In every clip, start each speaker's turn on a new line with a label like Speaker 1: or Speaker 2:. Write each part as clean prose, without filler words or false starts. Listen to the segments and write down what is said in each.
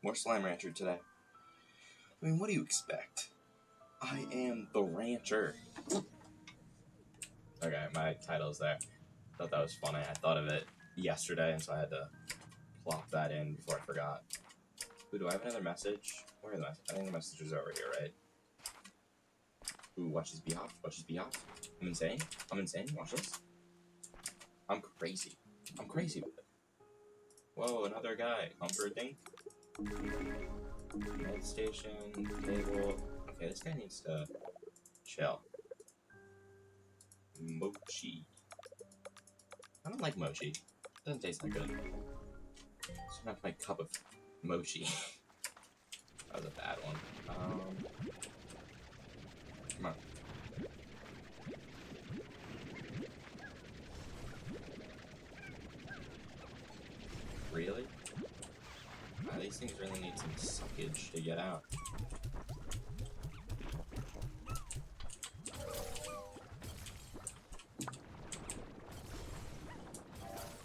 Speaker 1: More Slime Rancher today. I mean, what do you expect? I am the rancher. Okay, my title's there. Thought that was funny. I thought of it yesterday, and so I had to plop that in before I forgot. Ooh, do I have another message? Where are the messages? I think the message is over here, right? Ooh, watch this be off. Watch this be off. I'm insane. I'm insane. Watch this. I'm crazy. I'm crazy with it. Whoa, another guy. Humper thing. Med station. Table. Okay, this guy needs to chill. Mochi. I don't like mochi. It doesn't taste that good. It's not my cup of mochi. That was a bad one. Come on. Really? These things really need some suckage to get out.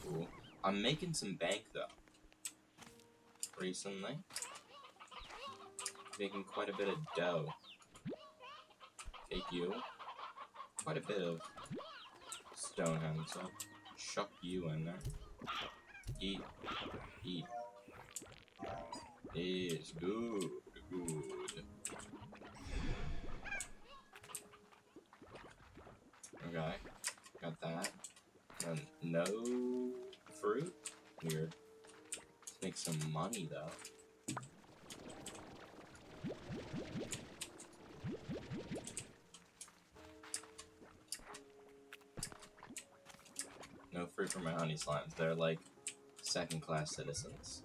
Speaker 1: Cool. I'm making some bank though. Recently. Making quite a bit of dough. Take you. Quite a bit of Stonehenge, so chuck you in there. Eat. Eat. It's good. Good. Okay. Got that. And no fruit? Weird. Let's make some money though. No fruit for my honey slimes. They're like second-class citizens.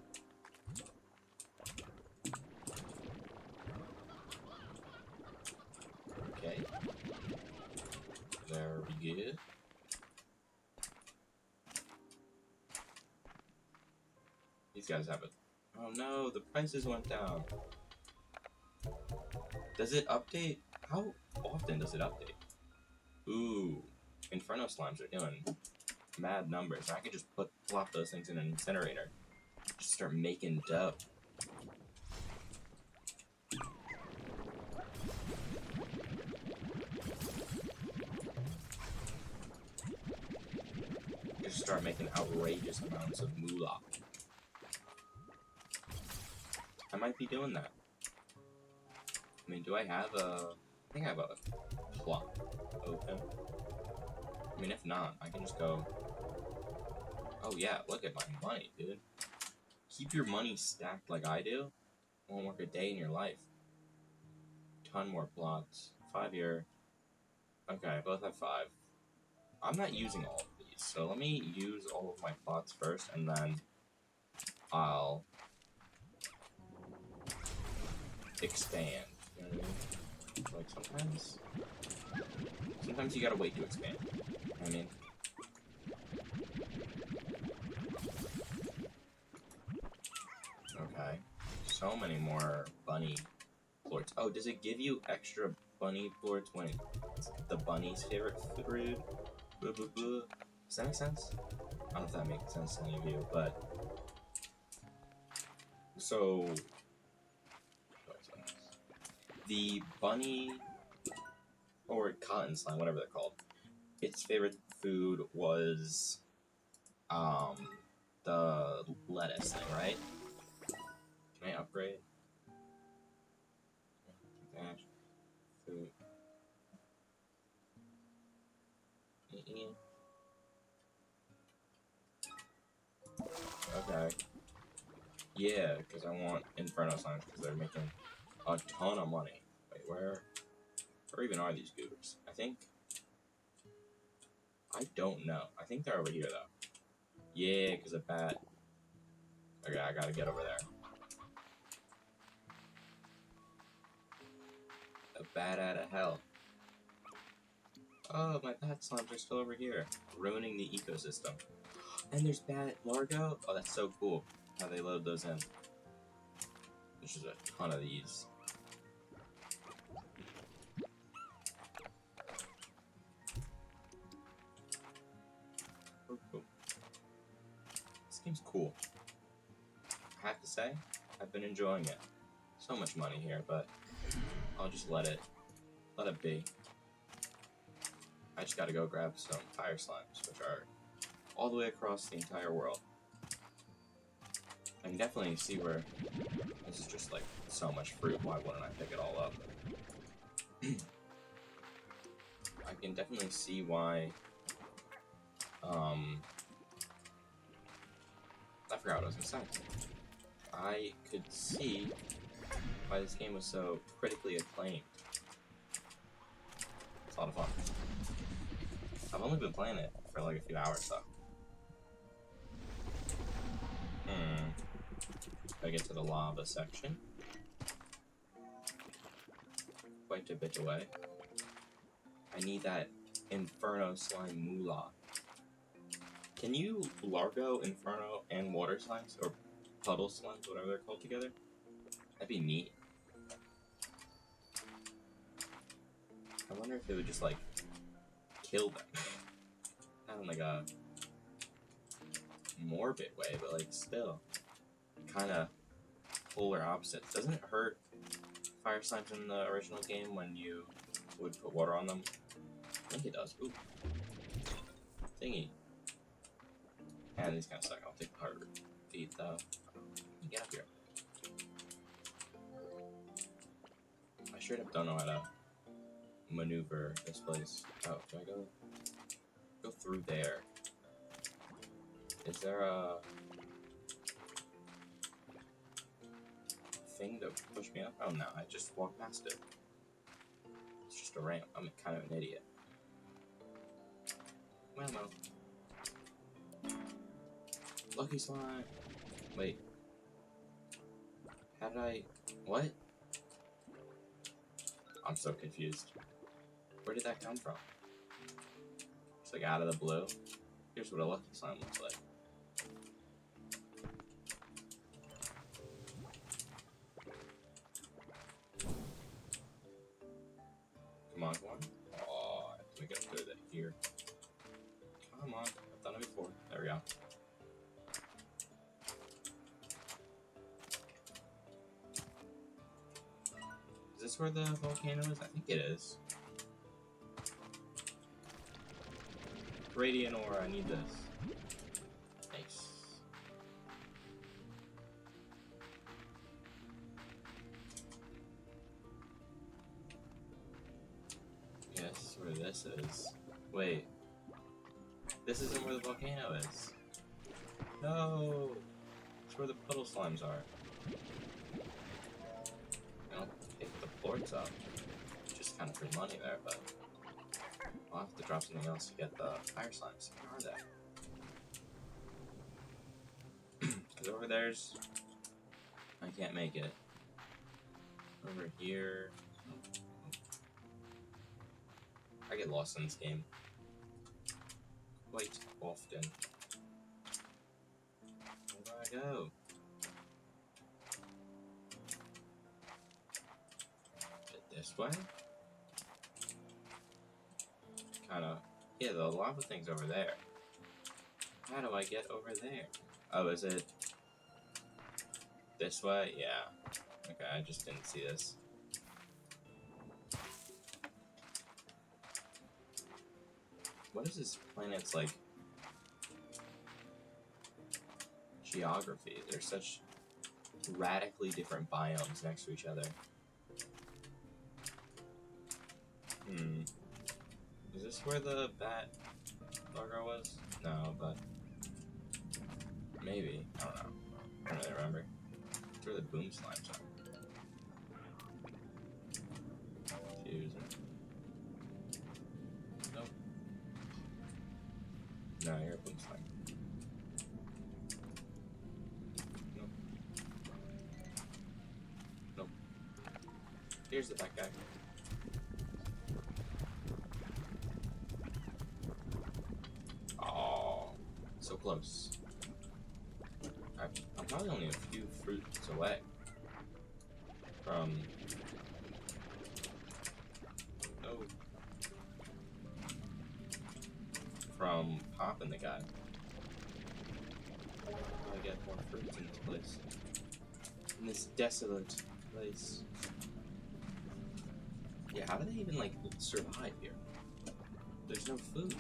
Speaker 1: Okay. There we go. These guys have it. Oh no, the prices went down. Does it update? How often does it update? Ooh, Inferno Slimes are doing mad numbers. I could just plop those things in an incinerator. Just start making dough. Just start making outrageous amounts of moolah. I might be doing that. I mean, do I have a... I think I have a plot open. I mean, if not, I can just go... Oh yeah, look at my money, dude. Keep your money stacked like I do. Won't work a day in your life. Ton more plots. 5-year. Okay, both have 5. I'm not using all of these, so let me use all of my plots first, and then I'll expand. You know what I mean? Like sometimes you gotta wait to expand. You know what I mean? Okay. So many more bunny plorts. Oh, does it give you extra bunny plorts when it's the bunny's favorite food? Blah, blah, blah. Does that make sense? I don't know if that makes sense to any of you, but... So... The bunny... or cotton slime, whatever they're called. Its favorite food was... the lettuce thing, right? Can I upgrade? Dash. Food. Okay. Yeah, because I want Inferno Slimes because they're making a ton of money. Wait, where even are these goobers? I don't know. I think they're over here, though. Yeah, because a bat. Okay, I gotta get over there. A bat out of hell. Oh, my bat slimes are still over here. Ruining the ecosystem. And there's bat Largo? Oh, that's so cool. How they load those in. There's just a ton of these. This game's cool. I have to say, I've been enjoying it. So much money here, but I'll just let it be. I just gotta go grab some fire slimes, which are all the way across the entire world. I can definitely see where this is just like so much fruit. Why wouldn't I pick it all up? I can definitely see why. I forgot what I was gonna say. I could see why this game was so critically acclaimed. It's a lot of fun. I've only been playing it for like a few hours though. I get to the lava section. Quite a bit away. I need that Inferno Slime Moolah. Can you Largo, Inferno, and Water Slimes? Or Puddle Slimes, whatever they're called together? That'd be neat. I wonder if it would just, like, kill them. Not in, like, a morbid way, but, like, still. Kind of polar opposites. Doesn't it hurt fire slimes in the original game when you would put water on them? I think it does. Ooh. Thingy. And these kind of suck. I'll take the hard feet though. Get up here. I straight up don't know how to maneuver this place. Oh, do I go through there? Is there a thing to push me up? Oh no, I just walked past it. It's just a ramp. I'm kind of an idiot. Well. Lucky slime. Wait. How did I... What? I'm so confused. Where did that come from? It's like out of the blue. Here's what a lucky slime looks like. Come on. Oh, I have to make it through that here. Come on. I've done it before. There we go. Is this where the volcano is? I think it is. Radiant ore, I need this. Nice. Guess where this is. Wait. This isn't where the volcano is. No! It's where the puddle slimes are. I'll pick the plorts up. Just kind of free money there, but I'll have to drop something else to get the fire slimes. Where are they? Because over there's... I can't make it. Over here... I get lost in this game quite often. Where do I go? This way? Kinda. Yeah, the lava thing's over there. How do I get over there? Oh, is it this way? Yeah. Okay, I just didn't see this. What is this planet's, like, geography? There's such radically different biomes next to each other. Is this where the bat logo was? No, but maybe. I don't know. I don't really remember. That's where the boom slimes are. Confusing. Nope. No, you're a boom slime. Nope. Nope. Here's the back guy. So close. I'm probably only a few fruits away from... Oh. From popping the guy. How do I get more fruits in this place? in this desolate place. Yeah, how do they even, like, survive here? There's no food.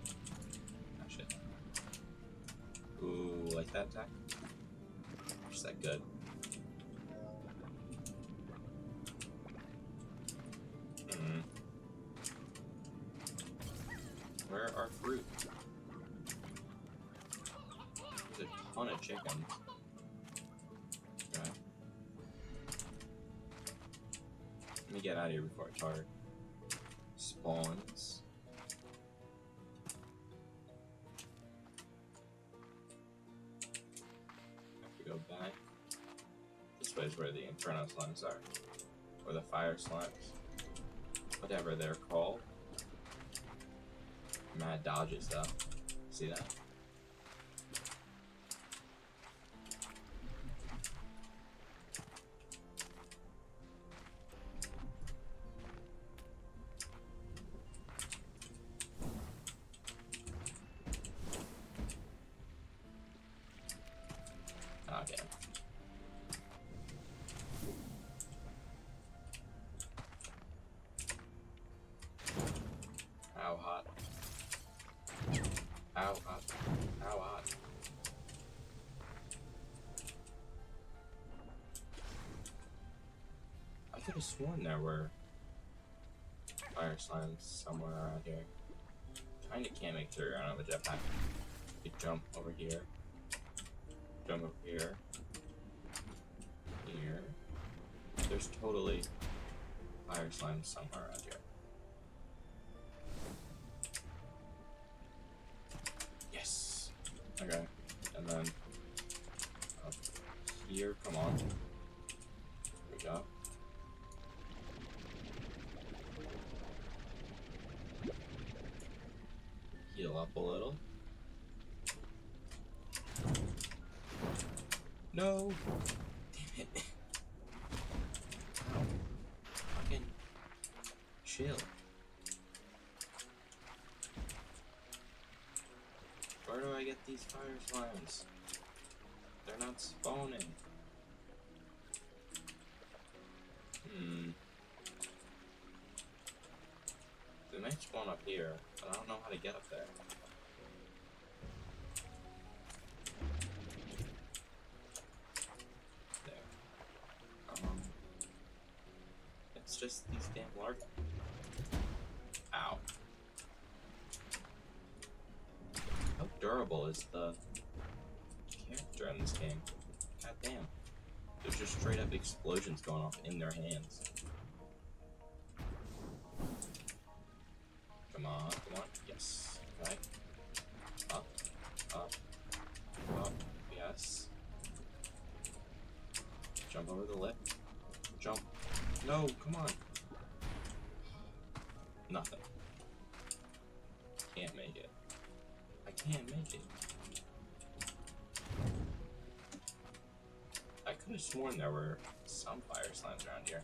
Speaker 1: Oh, shit. Ooh, like that attack? Just that good. Where are fruit? There's a ton of chickens. Okay. Let me get out of here before a target spawns. Have to go back. This way is where the inferno slimes are. Or the fire slimes. Whatever they're called. Mad dodges though. See that? Okay. How hot? How hot? How hot? I could have sworn there were fire slimes somewhere around here. Kinda can't make sure I don't have a jetpack. You could jump over here. Jump over here. Here. There's totally fire slimes somewhere around here. Yes! Okay. And then up here, come on. Good job. Heal up a little. No! Damn it. Fucking chill. Where do I get these fire slimes? They're not spawning. They might spawn up here, but I don't know how to get up there. It's just these damn larvae. Ow. How durable is the character in this game? God damn. There's just straight up explosions going off in their hands. Come on, come on. Yes. Okay. Up, up, up. Yes. Jump over the lip. Jump. No, come on. Nothing. Can't make it. I can't make it. I could have sworn there were some fire slimes around here.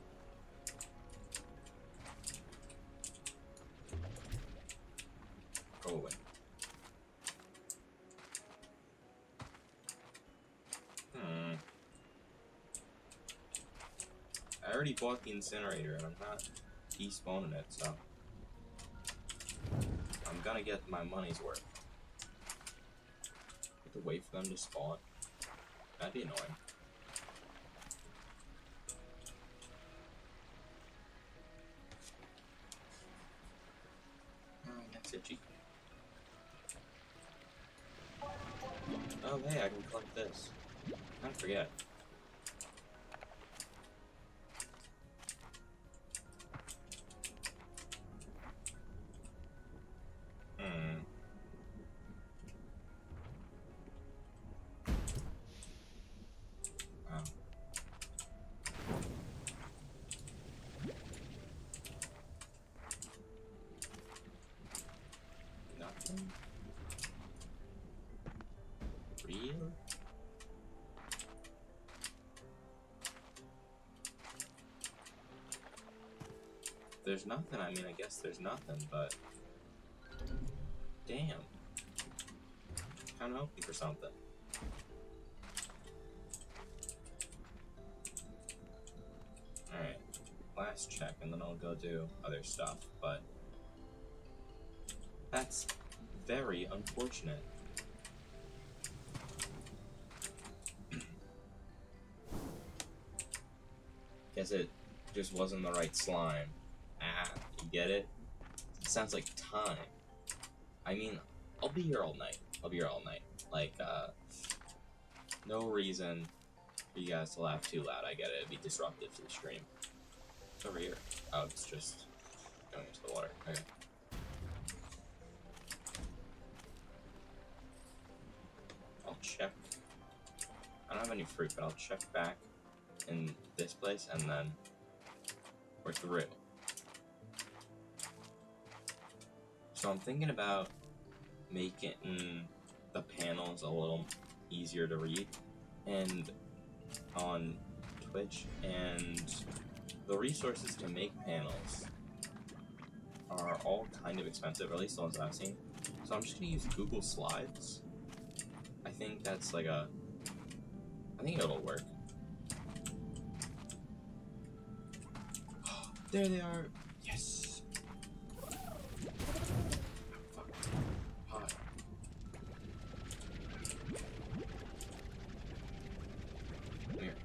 Speaker 1: Go away. I already bought the incinerator and I'm not despawning it, so I'm gonna get my money's worth. Have to wait for them to spawn. That'd be annoying. Oh, that's itchy. Oh, hey, I can collect this. Don't forget. Wow. Nothing? Real? There's nothing, I mean, I guess there's nothing, but damn. I'm hoping for something. last check, and then I'll go do other stuff, but that's very unfortunate. Guess it just wasn't the right slime. Ah, you get it? It sounds like time. I mean, I'll be here all night. I'll be here all night. Like, no reason for you guys to laugh too loud. I get it. It'd be disruptive to the stream. It's over here. Oh, it's just going into the water. Okay. I'll check. I don't have any fruit, but I'll check back in this place and then we're through. So I'm thinking about making the panels a little easier to read and on Twitch, and the resources to make panels are all kind of expensive, or at least the ones I've seen. So I'm just gonna use Google Slides. I think that's like I think it'll work. There they are. Yes. Oh, fuck. Hi. Come here.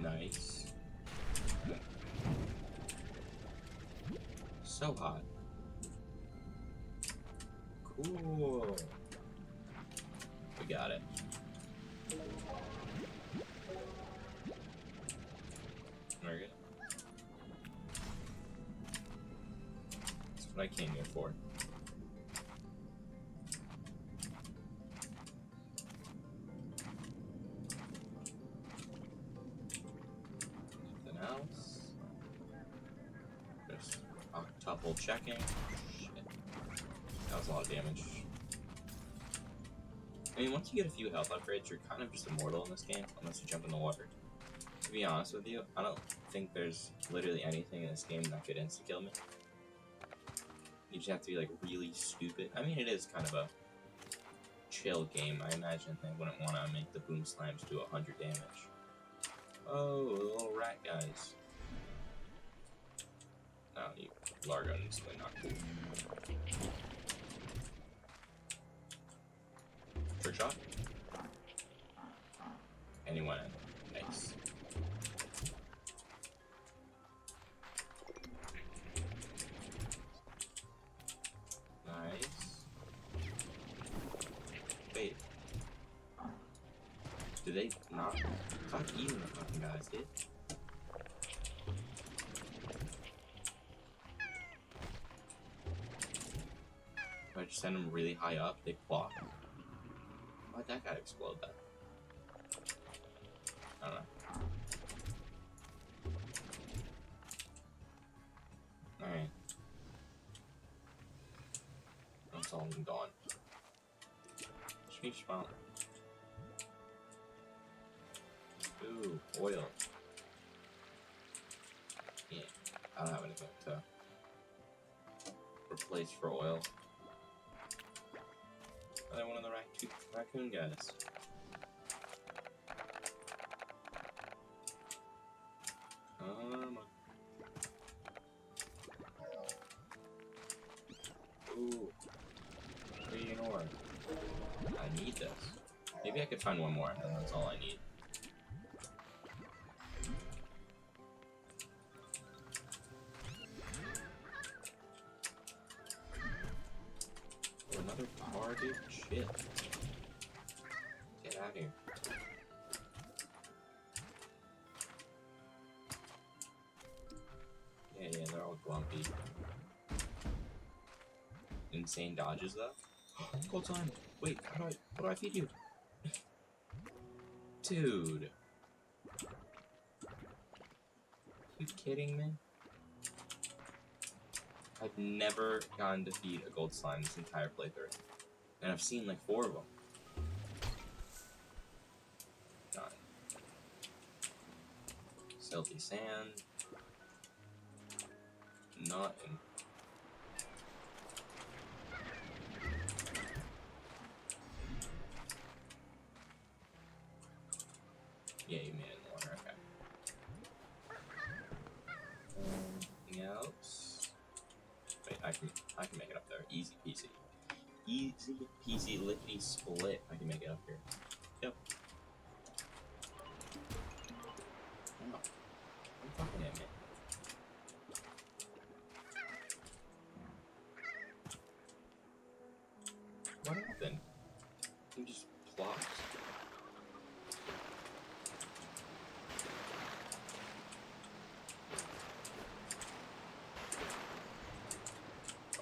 Speaker 1: Nice. So hot. Cool. We got it. Very good. That's what I came here for. Nothing else. Just octuple checking. Shit. That was a lot of damage. I mean, once you get a few health upgrades, you're kind of just immortal in this game, unless you jump in the water. To be honest with you, I don't think there's literally anything in this game that could insta-kill me. You just have to be, like, really stupid. I mean, it is kind of a chill game. I imagine they wouldn't want to make the boom slimes do 100 damage. Oh, the little rat guys. No, you Largo instantly not cool. Trick shot? And he went in. Nice. Nice. Wait. Did they not? Stop eating the fucking guys, dude. If I just send them really high up, they block. Why'd that guy explode then? I don't know. Alright. That's all I'm gone. Sheesh, mount. Ooh, oil. Yeah, I don't have anything to replace for oil. Another one of the raccoon guys. Ooh. Green ore. I need this. Maybe I could find one more, and then that's all I need. Oh, another car, dude? Shit. Get out of here. Yeah, they're all grumpy. Insane dodges, though. Gold slime! Wait, what do I feed you? Dude. You kidding me? I've never gotten to feed a gold slime this entire playthrough. And I've seen like 4 of them. God. Silty sand. Nothing. Yeah, you made it in the water, okay. Anything else? Wait, I can make it up there. Easy peasy. Easy peasy lickety split. I can make it up here. Yep. Oh. I'm fucking at me. What happened? He just plopped.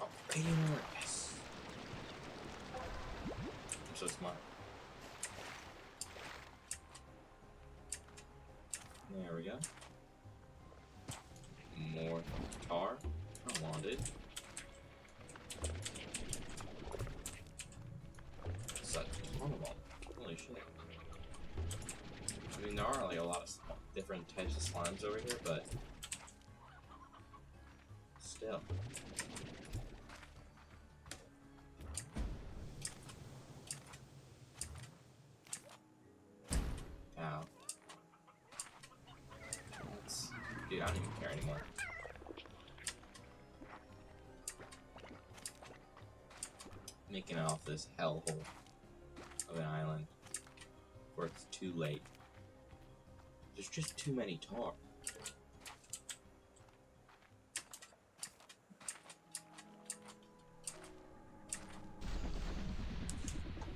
Speaker 1: Oh, radiant armor, yes! I'm so smart. There we go. More tar. Unwanted. Such a ton of them. Holy shit. I mean, there are like a lot of different types of slimes over here, but still. Ow. Dude, I don't even care anymore. Making it off this hellhole of an island where it's too late. There's just too many tar.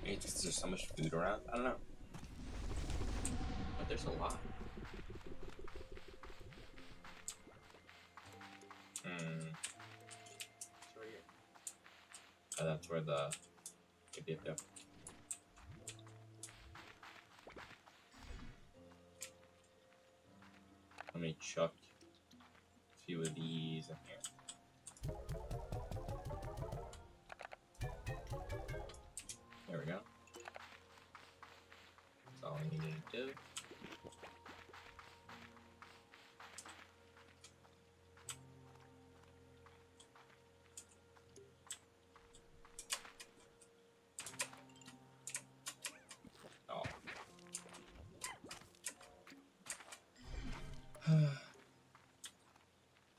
Speaker 1: Maybe it's 'cause there's so much food around. I don't know. But there's a lot. It's right here. Oh, that's where the... Yep. Let me chuck a few of these in here. There we go. That's all we need to do.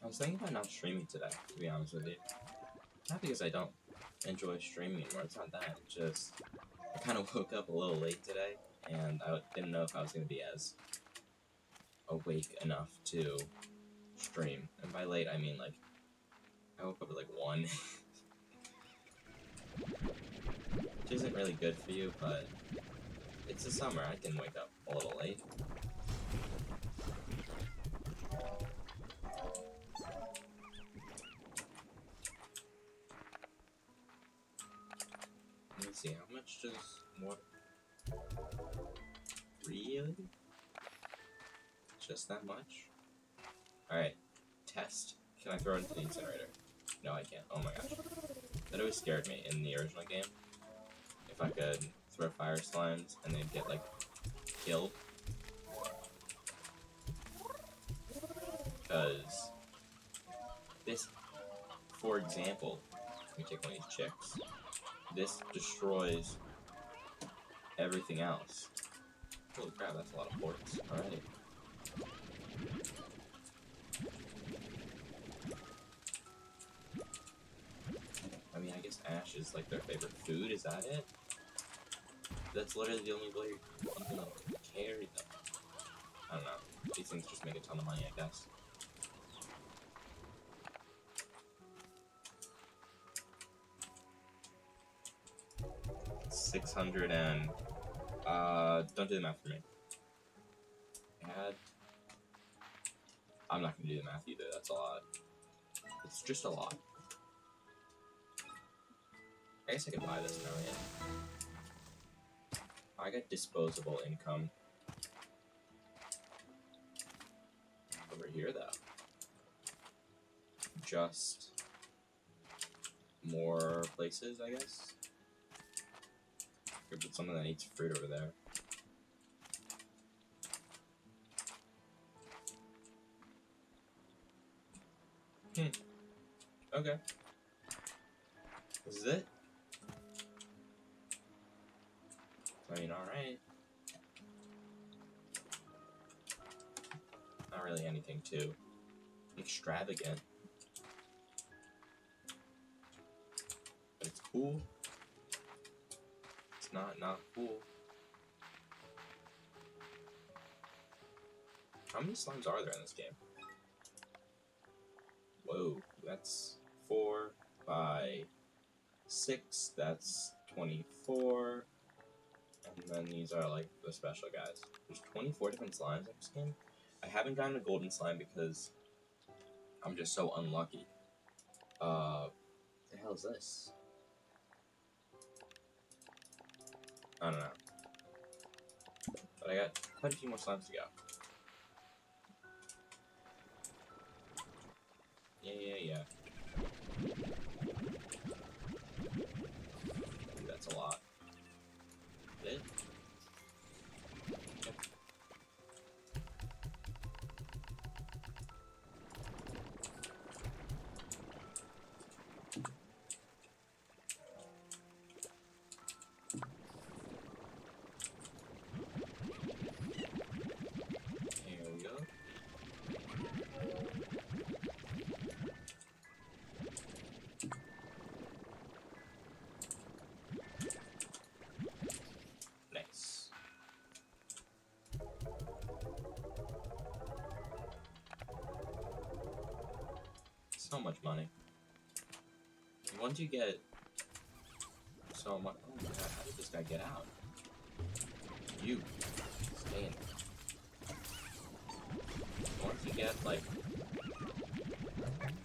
Speaker 1: I was thinking about not streaming today, to be honest with you. Not because I don't enjoy streaming anymore, it's not that, it's just I kind of woke up a little late today, and I didn't know if I was going to be as awake enough to stream. And by late, I mean, like, I woke up at, like, 1. Which isn't really good for you, but it's the summer, I can wake up a little late. Let me see, how much does water... Really? Just that much? Alright, test. Can I throw it into the incinerator? No, I can't. Oh my gosh. That always scared me in the original game. If I could throw fire slimes and they'd get, like, killed. Because this, for example, let me take one of these chicks. This destroys everything else. Holy crap, that's a lot of ports. Alrighty. I mean, I guess ash is like their favorite food, is that it? That's literally the only way you can carry them. I don't know. These things just make a ton of money, I guess. $600 and... don't do the math for me. Add... I'm not gonna do the math either, that's a lot. It's just a lot. I guess I could buy this now, yeah. I got disposable income. Over here, though. Just... more places, I guess. Could put someone that eats fruit over there. Okay. This is it? I mean, alright. not really anything too extravagant. But it's cool. It's not cool. How many slimes are there in this game? Whoa, that's 4 by 6, that's 24. And then these are like the special guys. There's 24 different slimes in this game. I haven't gotten a golden slime because I'm just so unlucky. What the hell is this? I don't know. But I got quite a few more slimes to go. Yeah. Ooh, that's a lot. Is it? Yep. There we go. Nice. So much money. And once you get so much, oh my god, how did this guy get out? You stay in there. Once you get like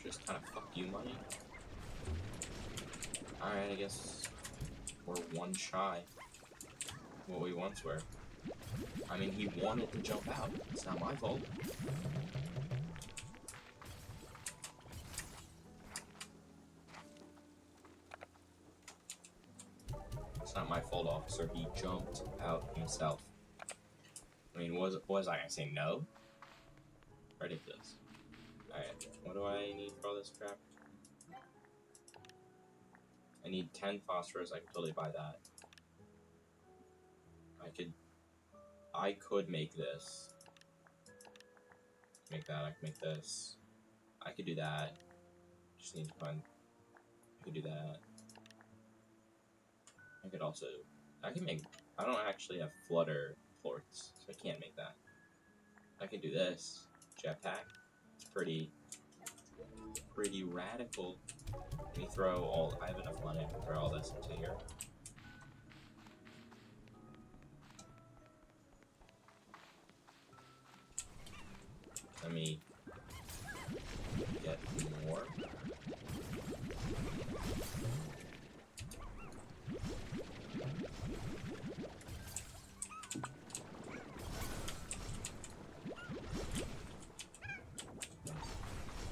Speaker 1: just kind of fuck you money. Alright, I guess we're one shy what we once were. I mean, he wanted to jump out. It's not my fault. It's not my fault, officer. He jumped out himself. I mean, was I gonna say no? Ridiculous. Alright, what do I need for all this crap? I need 10 phosphorus. I could totally buy that. I could make this. Make that. I could make this. I could do that. Just need to find. I could do that. I could also. I can make. I don't actually have flutter ports, so I can't make that. I could do this. Jetpack. It's pretty radical. Let me throw all. I have enough money. I can throw all this into here. Let me get more.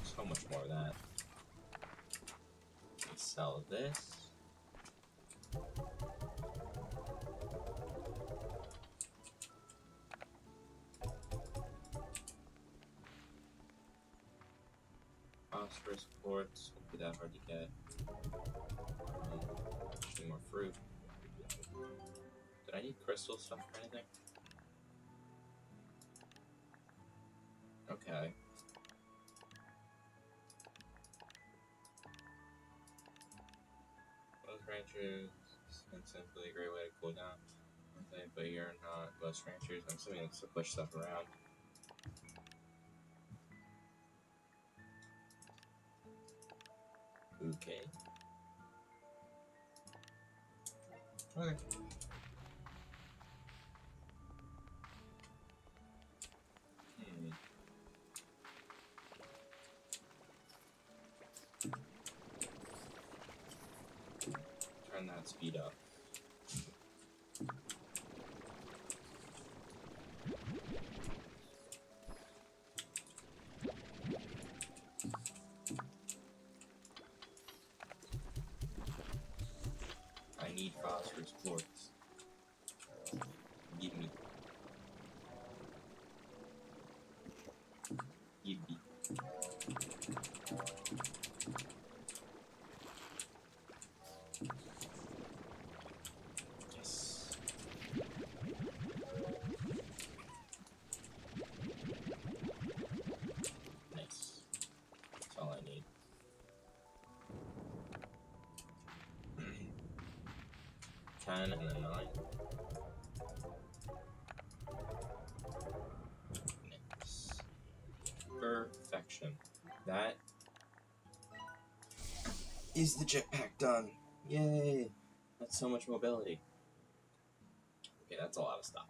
Speaker 1: So much more of that. Let's sell this. Phosphorus quartz won't be that hard to get. Just need more fruit. Did I need crystal stuff or anything? Okay. Most ranchers, it's simply a great way to cool down. Okay, but you're not most ranchers. I'm assuming it's to push stuff around. Okay. Okay. Turn that speed up. I need phosphorus quartz. Give me. Give me. Yes. 10 and then 9. Nice. Perfection. That is the jetpack done. Yay! That's so much mobility. Okay, that's a lot of stuff.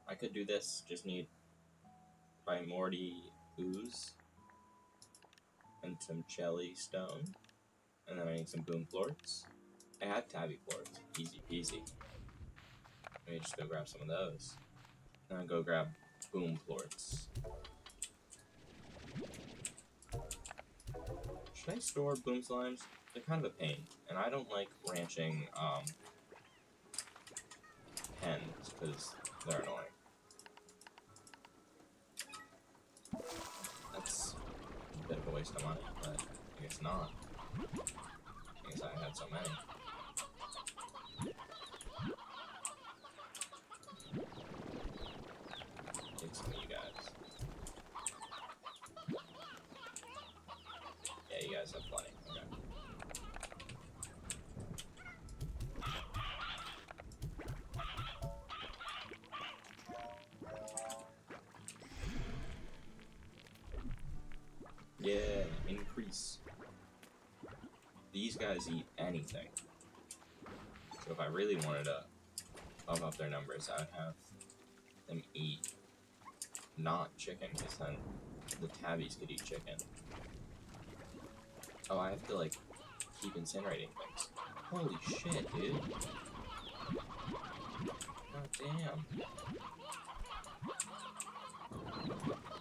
Speaker 1: I could do this, just need primordial ooze and some jelly stone, and then I need some boom plorts. I have tabby plorts, easy peasy. Let me just go grab some of those. And then go grab boom plorts. Should I store boom slimes? They're kind of a pain, and I don't like ranching pens because they're annoying. That's a bit of a waste of money, but I guess not. I guess I had so many. Take some of you guys. Yeah, you guys have plenty. Okay. Yeah, increase. These guys eat anything. So if I really wanted to bump up their numbers, I would have them eat not chicken, because then the tabbies could eat chicken. Oh, I have to, like, keep incinerating things. Holy shit, dude. God damn.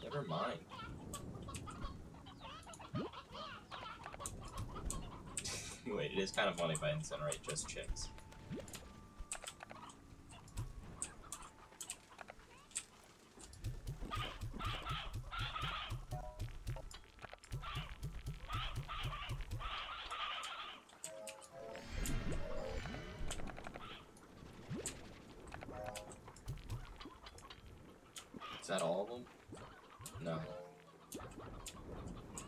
Speaker 1: Never mind. Wait, it is kind of funny if I incinerate just chicks. Is that all of them? No.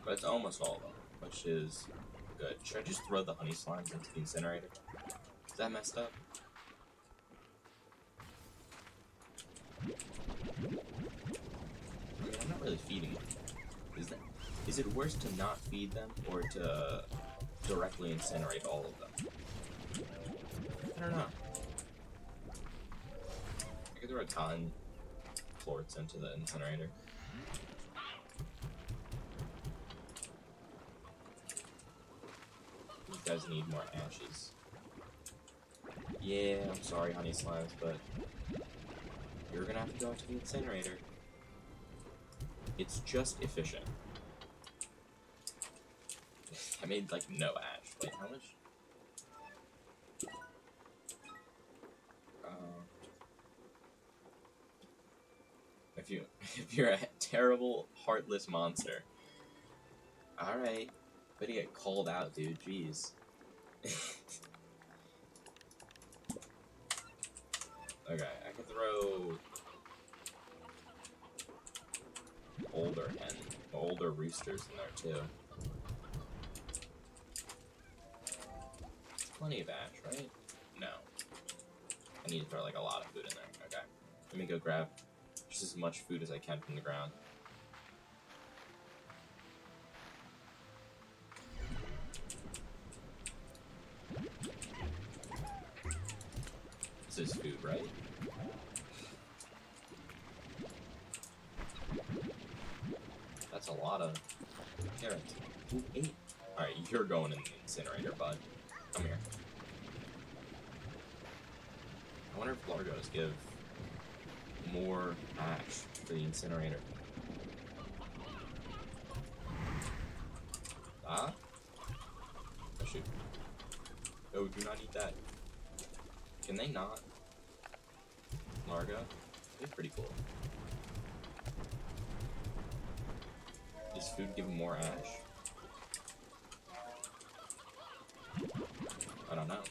Speaker 1: But it's almost all of them, which is good. Should I just throw the honey slimes into the incinerator? Is that messed up? I mean, I'm not really feeding them. Is it worse to not feed them or to directly incinerate all of them? I don't know. I could throw a ton plorts into the incinerator. These guys need more ashes. Yeah, I'm sorry, honey slimes, but you're gonna have to go to the incinerator. It's just efficient. I made like no ash. Wait, how much? If you're a terrible, heartless monster, all right, better get called out, dude. Jeez. Okay, I could throw older roosters in there too. Plenty of ash, right? No. I need to throw like a lot of food in there. Okay. Let me go grab just as much food as I can from the ground. This is food, right? That's a lot of carrots. Ooh, 8. Alright, you're going in the incinerator, bud. Come here. I wonder if Largos give more ash for the incinerator. Ah? Oh shoot. No, do not eat that. Can they not? Largo? It's pretty cool. Does food give them more ash? I don't know.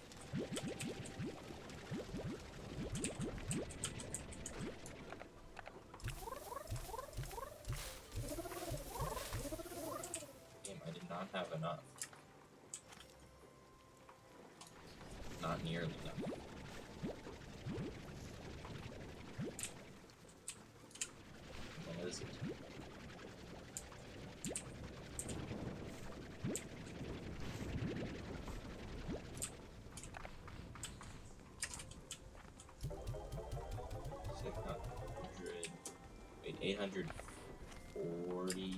Speaker 1: Damn, I did not have enough. Not Not nearly enough. What is it? Wait, 840,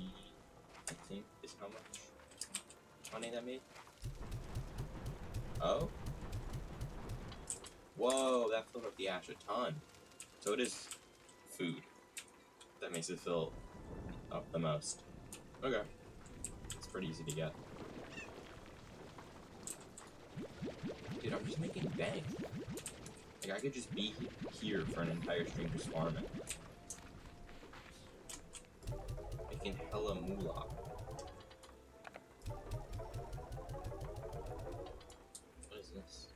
Speaker 1: I think, is how much money that made? Oh? Whoa, that filled up the ash a ton. So it is food that makes it fill up the most. Okay. It's pretty easy to get. Dude, I'm just making bank. Like, I could just be here for an entire stream just farming. Making hella moolah. What is this?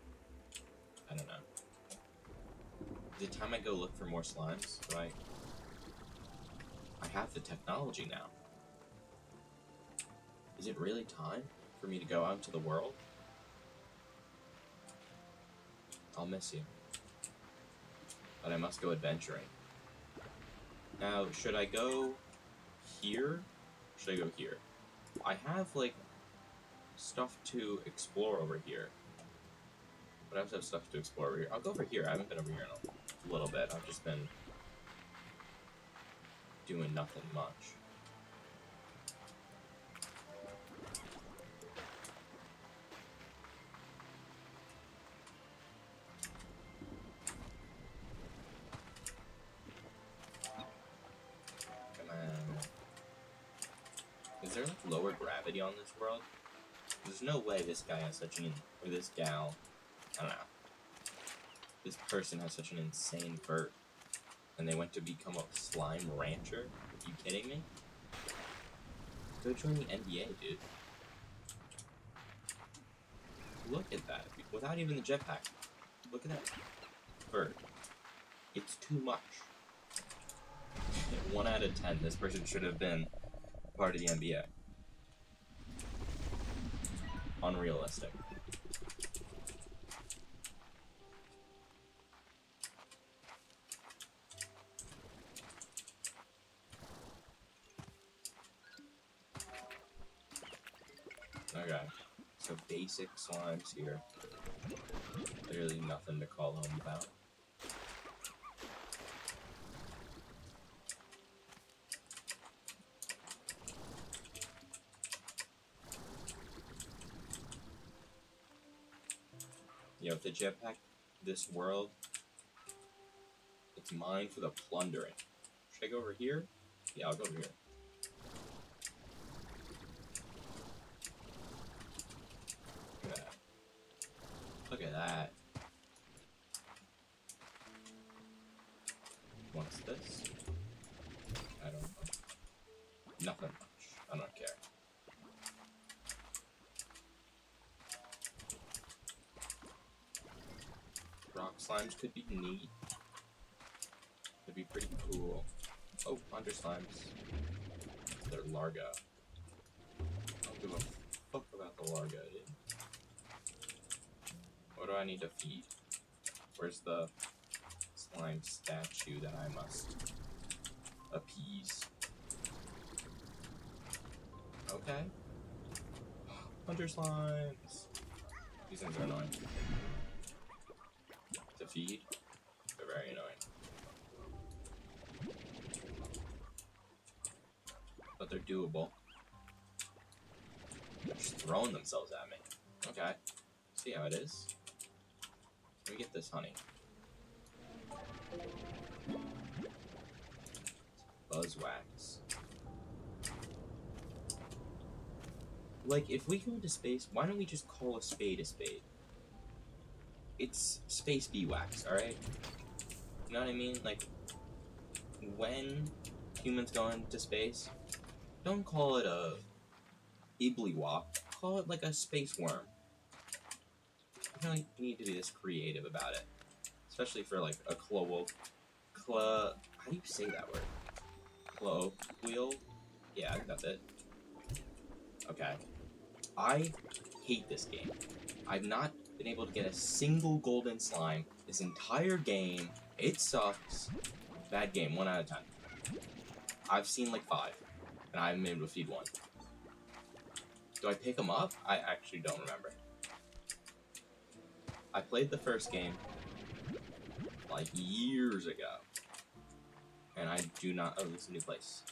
Speaker 1: I don't know. Is it time I go look for more slimes? Do I have the technology now. Is it really time for me to go out into the world? I'll miss you. But I must go adventuring. Now, should I go here? Or should I go here? I have, like, stuff to explore over here. But I also have stuff to explore over here. I'll go over here. I haven't been over here in a little bit. I've just been doing nothing much. Come on. Is there, like, lower gravity on this world? There's no way this guy has such an... or this gal... I don't know. This person has such an insane vert. And they went to become a slime rancher? Are you kidding me? Go join the NBA, dude. Look at that. Without even the jetpack. Look at that vert. It's too much. 1 out of 10. This person should have been part of the NBA. Unrealistic. Okay, so basic slimes here. Literally nothing to call home about. You know, with the jetpack, this world, it's mine for the plundering. Should I go over here? Yeah, I'll go over here. Look at that. What's this? I don't know. Nothing much. I don't care. Rock slimes could be neat. Could be pretty cool. Oh, under slimes. They're Largo. I don't give a fuck about the Largo, dude. What do I need to feed? Where's the slime statue that I must appease? Okay. Hunter slimes! These things are annoying. To feed? They're very annoying. But they're doable. They're just throwing themselves at me. Okay. See how it is? Let me get this honey. Buzzwax. Like, if we go into space, why don't we just call a spade a spade? It's space beeswax, alright? You know what I mean? Like, when humans go into space, don't call it a iblywop. Call it like a space worm. I feel like we need to be this creative about it. Especially for like a how do you say that word? Colloquial? Yeah, I think that's it. Okay. I hate this game. I've not been able to get a single golden slime this entire game. It sucks. Bad game, 1 out of 10. I've seen like 5, and I haven't been able to feed 1. Do I pick them up? I actually don't remember. I played the first game like years ago, and I do not. Oh, this is a new place.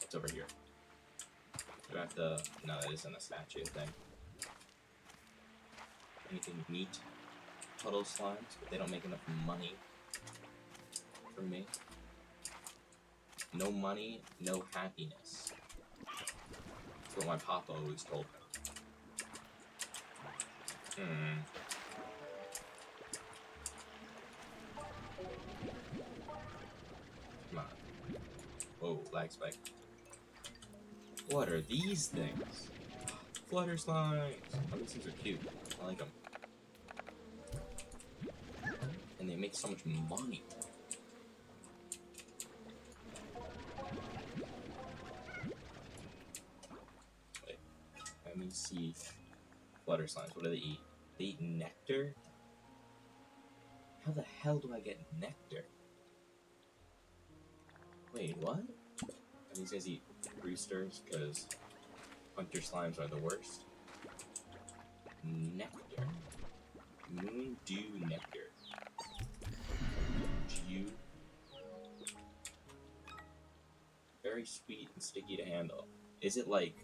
Speaker 1: What's over here? Do I have to? No, that isn't a statue thing. Anything neat? Puddle slimes, but they don't make enough money for me. No money, no happiness. That's what my papa always told me. Come on. Whoa, lag spike. What are these things? Flutter slimes! Oh, these things are cute. I like them. And they make so much money. Wait, let me see. Flutter slimes, what do they eat? They eat nectar? How the hell do I get nectar? Wait, what? And these guys eat roosters because hunter slimes are the worst. Nectar. Moon dew nectar. Dew. Very sweet and sticky to handle. Is it like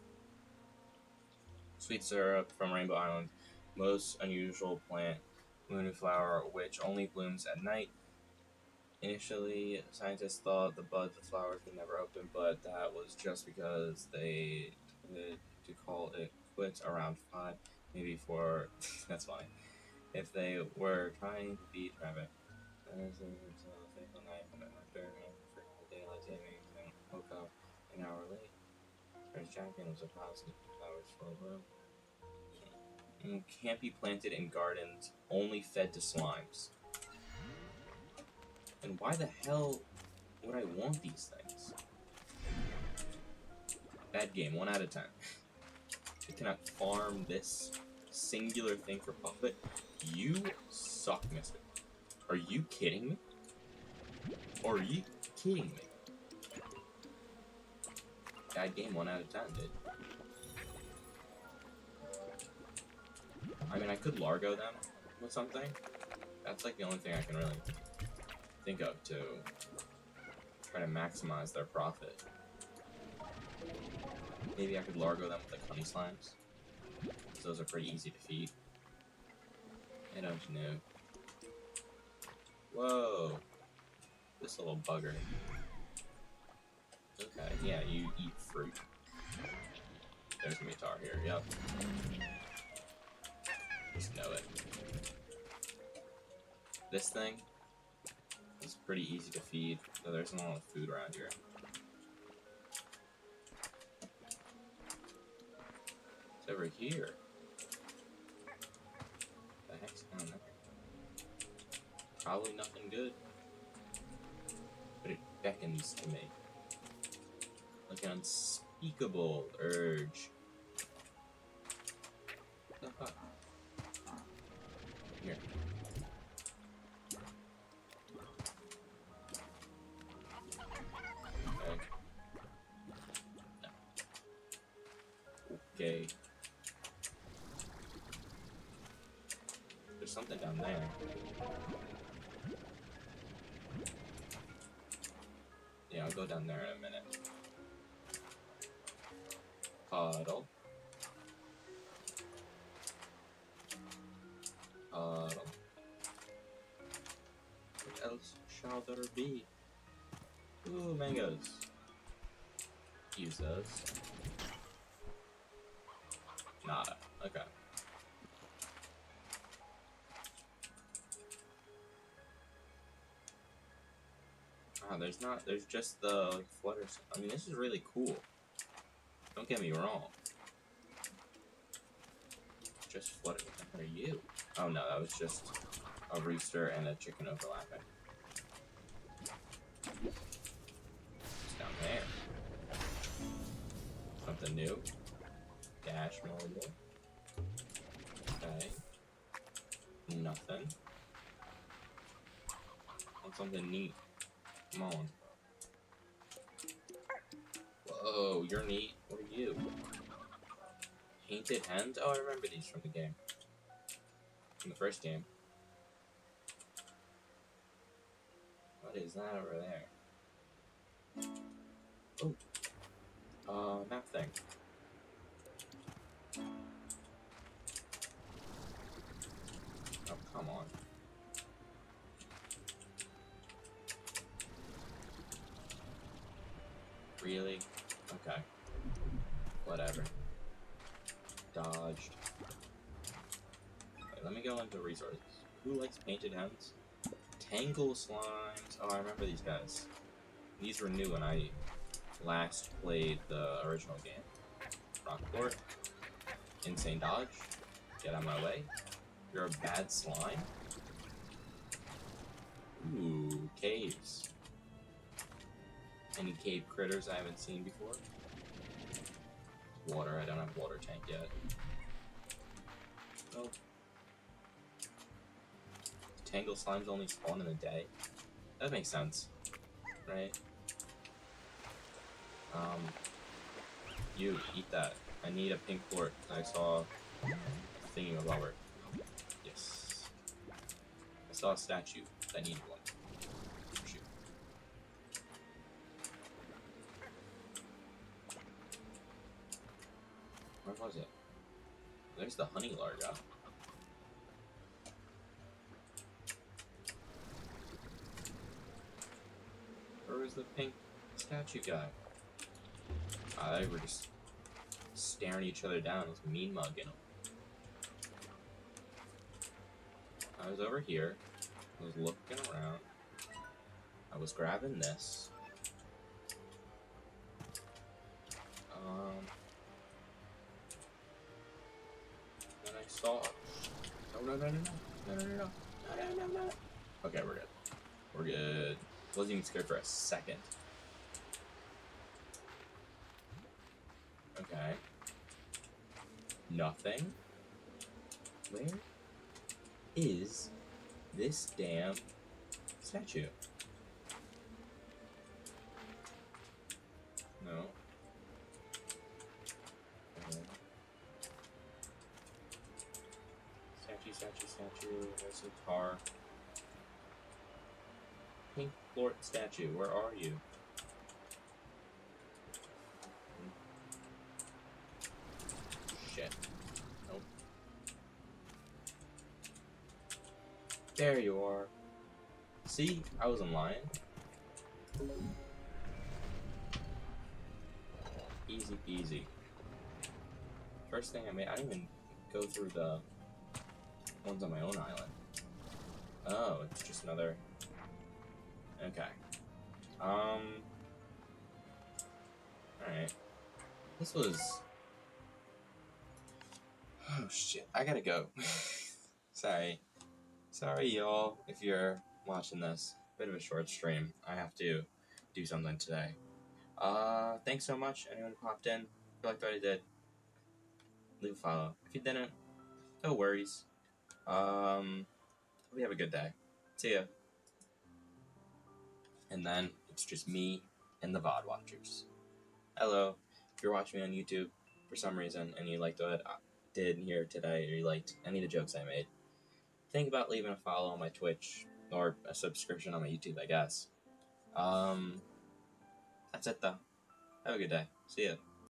Speaker 1: sweet syrup from Rainbow Island? Most unusual plant, moonflower, which only blooms at night. Initially, scientists thought the buds of flowers would never open, but that was just because they tended to call it quits around 5, maybe 4. That's funny. If they were trying to beat rabbit. As a fateful night, during daylight savings, and woke up an hour late. First champion was a thousand flowers full of bloom. Can't be planted in gardens, only fed to slimes. And why the hell would I want these things? Bad game, 1 out of 10. I cannot farm this singular thing for profit. You suck, mister. Are you kidding me? Are you kidding me? Bad game, 1 out of 10, dude. I mean, I could Largo them with something. That's like the only thing I can really think of to try to maximize their profit. Maybe I could Largo them with like honey slimes. Because those are pretty easy to feed. I don't know. Whoa. This little bugger. Okay, yeah, you eat fruit. There's a Mitar here, yep. Just know it. This thing is pretty easy to feed, so there's not a lot of food around here. It's over here. The heck's down there? Probably nothing good. But it beckons to me. Like an unspeakable urge. What the fuck? Here. Okay. No. Okay. There's something down there. Yeah, I'll go down there in a minute. Puddle. Puddle. What else shall there be? Ooh, mangoes. Use those. Nada. Okay. There's just the like, flutters. I mean, this is really cool. Don't get me wrong. Just flutter. What the heck are you? Oh no, that was just a rooster and a chicken overlapping. It's down there. Something new. Dash mobile. Okay. Nothing. Want something neat. Come on. Whoa, you're neat. What are you? Painted hens? Oh, I remember these from the game. From the first game. What is that over there? Oh. Nothing. Oh, come on. Really? Okay. Whatever. Dodged. Wait, let me go into resources. Who likes painted hens? Tangle slimes. Oh, I remember these guys. These were new when I last played the original game. Rockport. Insane dodge. Get out of my way. You're a bad slime. Ooh, caves. Any cave critters I haven't seen before? Water. I don't have a water tank yet. Nope. Tangle slimes only spawn in a day. That makes sense, right? You eat that. I need a pink port. I saw a thingy lower. Yes. I saw a statue. I need one. Shoot. Where was it? There's the honey larga. Where was the pink statue guy? They were just staring each other down. It was mean mugging them. I was over here. I was looking around. I was grabbing this. Then I saw. No. Okay, we're good. We're good. Wasn't even scared for a second. Okay. Nothing. Where is this damn statue? No. Statue. There's a car. Pink Lord statue, where are you? Shit. Nope. There you are. See? I wasn't lying. Easy peasy. First thing I made, I didn't even go through the ones on my own island. Oh, it's just another... Okay. Alright. This was... Oh, shit. I gotta go. Sorry. Sorry, y'all, if you're watching this. Bit of a short stream. I have to do something today. Thanks so much, anyone who popped in. If you liked what I did, leave a follow. If you didn't, no worries. Hope you have a good day. See ya. And then it's just me and the VOD watchers. Hello. If you're watching me on YouTube for some reason and you liked what I did here today, or you liked any of the jokes I made, think about leaving a follow on my Twitch or a subscription on my YouTube, I guess. That's it though. Have a good day. See ya.